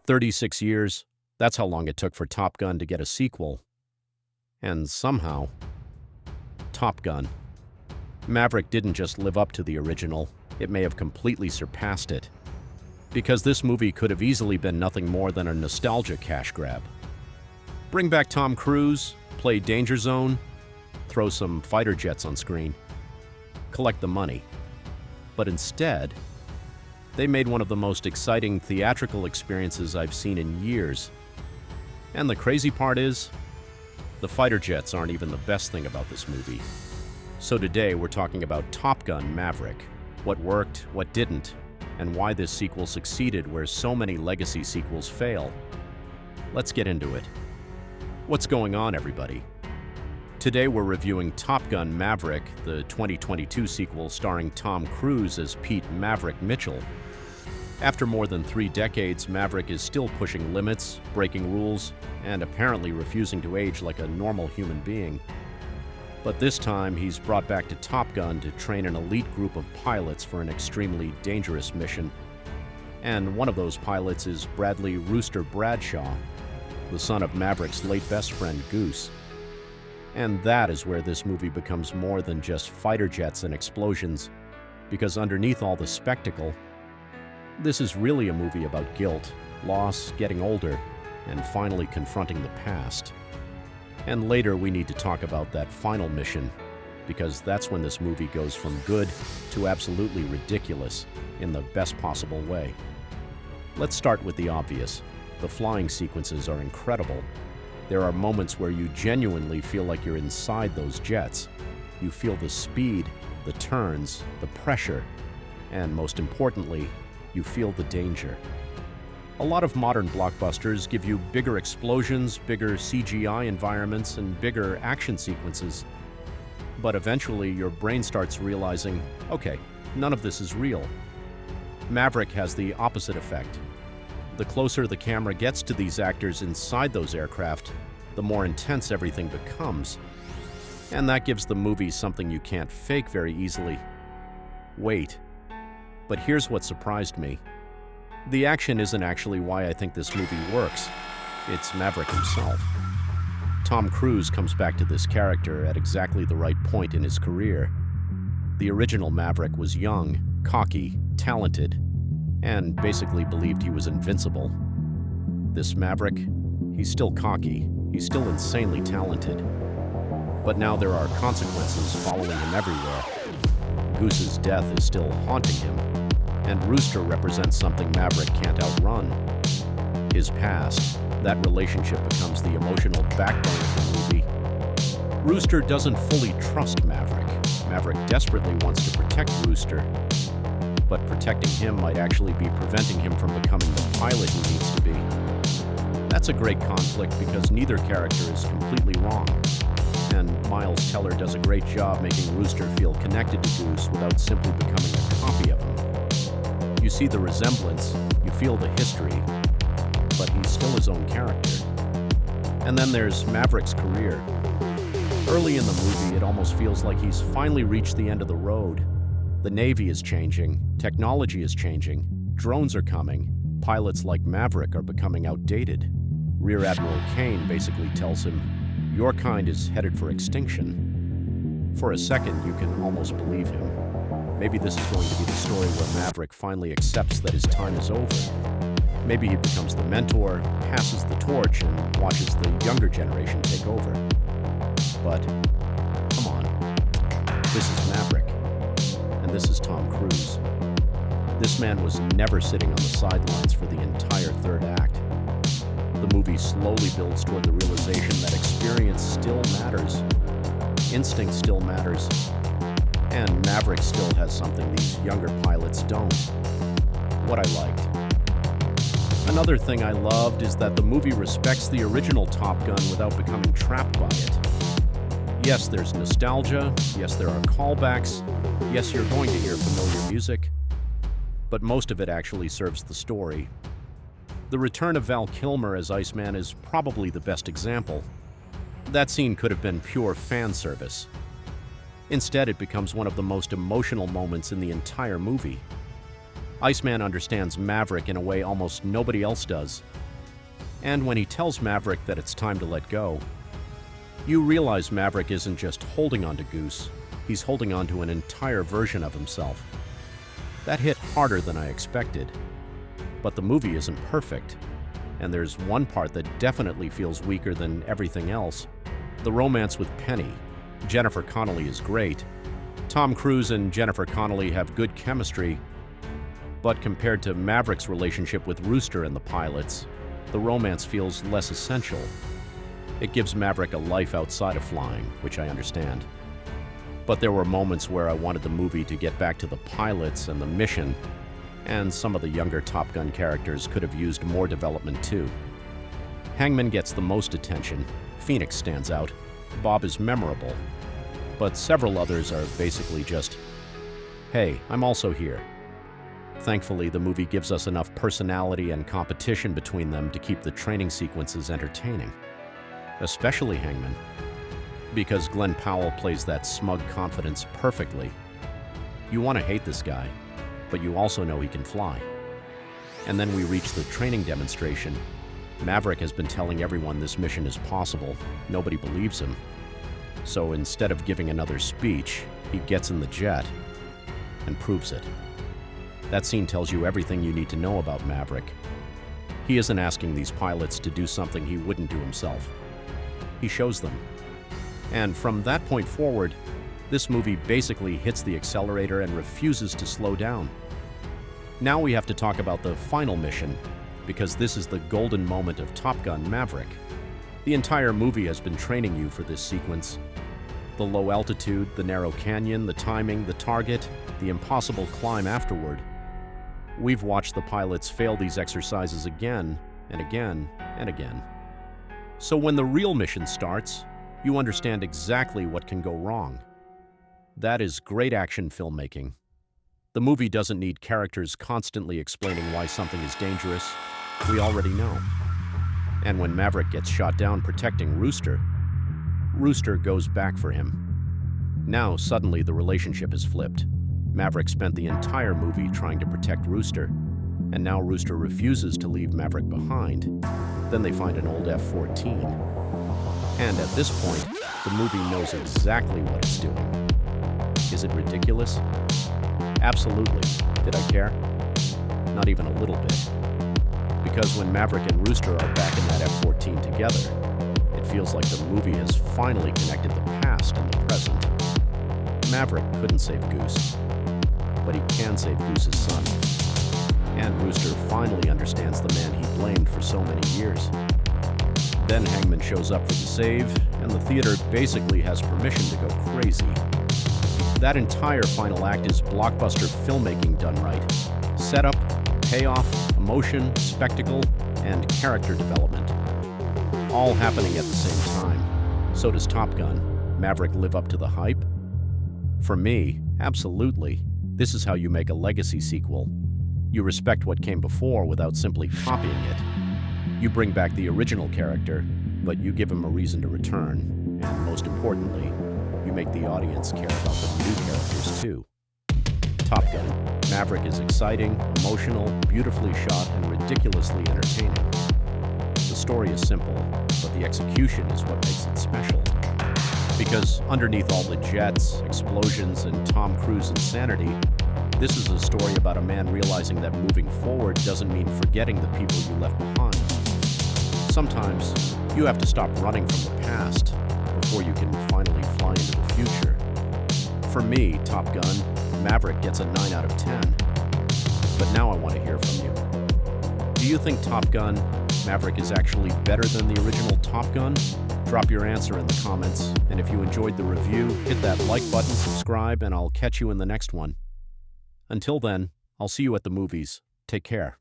36 years, that's how long it took for Top Gun to get a sequel. And somehow, Top Gun. Maverick didn't just live up to the original, it may have completely surpassed it. Because this movie could have easily been nothing more than a nostalgia cash grab. Bring back Tom Cruise, play Danger Zone, throw some fighter jets on screen, collect the money. But instead, they made one of the most exciting theatrical experiences I've seen in years. And the crazy part is, the fighter jets aren't even the best thing about this movie. So today we're talking about Top Gun Maverick, what worked, what didn't, and why this sequel succeeded where so many legacy sequels fail. Let's get into it. What's going on, everybody? Today we're reviewing Top Gun Maverick, the 2022 sequel starring Tom Cruise as Pete Maverick Mitchell. After more than 3 decades, Maverick is still pushing limits, breaking rules, and apparently refusing to age like a normal human being. But this time, he's brought back to Top Gun to train an elite group of pilots for an extremely dangerous mission. And one of those pilots is Bradley Rooster Bradshaw, the son of Maverick's late best friend Goose. And that is where this movie becomes more than just fighter jets and explosions, because underneath all the spectacle, this is really a movie about guilt, loss, getting older, and finally confronting the past. And later we need to talk about that final mission, because that's when this movie goes from good to absolutely ridiculous in the best possible way. Let's start with the obvious. The flying sequences are incredible. There are moments where you genuinely feel like you're inside those jets. You feel the speed, the turns, the pressure, and most importantly, you feel the danger. A lot of modern blockbusters give you bigger explosions, bigger CGI environments, and bigger action sequences. But eventually, your brain starts realizing, okay, none of this is real. Maverick has the opposite effect. The closer the camera gets to these actors inside those aircraft, the more intense everything becomes. And that gives the movie something you can't fake very easily. Wait. But here's what surprised me. The action isn't actually why I think this movie works. It's Maverick himself. Tom Cruise comes back to this character at exactly the right point in his career. The original Maverick was young, cocky, talented, and basically believed he was invincible. This Maverick, he's still cocky, he's still insanely talented. But now there are consequences following him everywhere. Goose's death is still haunting him, and Rooster represents something Maverick can't outrun. His past, that relationship becomes the emotional backbone of the movie. Rooster doesn't fully trust Maverick. Maverick desperately wants to protect Rooster, but protecting him might actually be preventing him from becoming the pilot he needs to be. That's a great conflict because neither character is completely wrong, and Miles Teller does a great job making Rooster feel connected to Goose without simply becoming a copy of him. You see the resemblance, you feel the history, but he's still his own character. And then there's Maverick's career. Early in the movie, it almost feels like he's finally reached the end of the road. The Navy is changing, technology is changing, drones are coming, pilots like Maverick are becoming outdated. Rear Admiral Kane basically tells him, "Your kind is headed for extinction." For a second, you can almost believe him. Maybe this is going to be the story where Maverick finally accepts that his time is over. Maybe he becomes the mentor, passes the torch, and watches the younger generation take over. But, come on. This is Maverick. And this is Tom Cruise. This man was never sitting on the sidelines for the entire third act. The movie slowly builds toward the realization that experience still matters. Instinct still matters. And Maverick still has something these younger pilots don't. What I liked. Another thing I loved is that the movie respects the original Top Gun without becoming trapped by it. Yes, there's nostalgia. Yes, there are callbacks. Yes, you're going to hear familiar music. But most of it actually serves the story. The return of Val Kilmer as Iceman is probably the best example. That scene could have been pure fan service. Instead, it becomes one of the most emotional moments in the entire movie. Iceman understands Maverick in a way almost nobody else does. And when he tells Maverick that it's time to let go, you realize Maverick isn't just holding on to Goose, he's holding on to an entire version of himself. That hit harder than I expected. But the movie isn't perfect, and there's one part that definitely feels weaker than everything else. The romance with Penny. Jennifer Connelly is great. Tom Cruise and Jennifer Connelly have good chemistry, but compared to Maverick's relationship with Rooster and the pilots, the romance feels less essential. It gives Maverick a life outside of flying, which I understand. But there were moments where I wanted the movie to get back to the pilots and the mission, and some of the younger Top Gun characters could have used more development too. Hangman gets the most attention, Phoenix stands out, Bob is memorable, but several others are basically just, hey, I'm also here. Thankfully, the movie gives us enough personality and competition between them to keep the training sequences entertaining. Especially Hangman, because Glenn Powell plays that smug confidence perfectly. You want to hate this guy, but you also know he can fly. And then we reach the training demonstration. Maverick has been telling everyone this mission is possible. Nobody believes him. So instead of giving another speech, he gets in the jet and proves it. That scene tells you everything you need to know about Maverick. He isn't asking these pilots to do something he wouldn't do himself. He shows them. And from that point forward, this movie basically hits the accelerator and refuses to slow down. Now we have to talk about the final mission, because this is the golden moment of Top Gun Maverick. The entire movie has been training you for this sequence. The low altitude, the narrow canyon, the timing, the target, the impossible climb afterward. We've watched the pilots fail these exercises again and again and again. So when the real mission starts, you understand exactly what can go wrong. That is great action filmmaking. The movie doesn't need characters constantly explaining why something is dangerous. We already know. And when Maverick gets shot down protecting Rooster, Rooster goes back for him. Now suddenly the relationship is flipped. Maverick spent the entire movie trying to protect Rooster, and now Rooster refuses to leave Maverick behind. Then they find an old F-14. And at this point, the movie knows exactly what it's doing. Is it ridiculous? Absolutely. Did I care? Not even a little bit. Because when Maverick and Rooster are back in that F-14 together, it feels like the movie has finally connected the past and the present. Maverick couldn't save Goose, but he can save Goose's son. And Rooster finally understands the man he blamed for so many years. Then Hangman shows up for the save, and the theater basically has permission to go crazy. That entire final act is blockbuster filmmaking done right. Setup, payoff, emotion, spectacle, and character development. All happening at the same time. So does Top Gun. Maverick live up to the hype? For me, absolutely. This is how you make a legacy sequel. You respect what came before without simply copying it. You bring back the original character, but you give him a reason to return. And most importantly, you make the audience care about the new characters too. Top Gun. Maverick is exciting, emotional, beautifully shot, and ridiculously entertaining. The story is simple, but the execution is what makes it special. Because underneath all the jets, explosions, and Tom Cruise insanity, this is a story about a man realizing that moving forward doesn't mean forgetting the people you left behind. Sometimes, you have to stop running from the past before you can finally fly into the future. For me, Top Gun, Maverick gets a 9 out of 10. But now I want to hear from you. Do you think Top Gun, Maverick is actually better than the original Top Gun? Drop your answer in the comments, and if you enjoyed the review, hit that like button, subscribe, and I'll catch you in the next one. Until then, I'll see you at the movies. Take care.